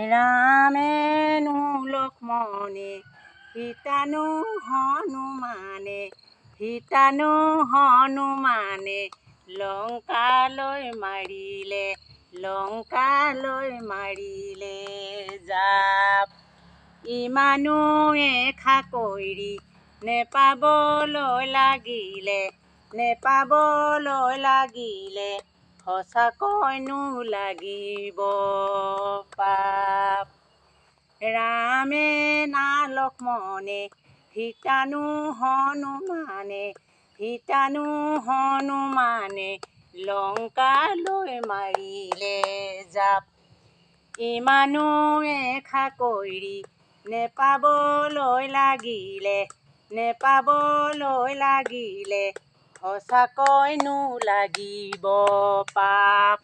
ৰামেনো লক্ষ্মণে সীতানো হনুমানে লংকালৈ মাৰিলে জাপ। ইমানো এষা কইৰী নেপাবলৈ লাগিলে সঁচাকৈনো লাগিব পাপ। ৰামে না লক্ষ্মণে সীতানো হনুমানে লংকালৈ মাৰিলে জাপ। ইমানো এষা কইৰী নেপাবলৈ লাগিলে সঁচাকৈনো লাগিব পাপ।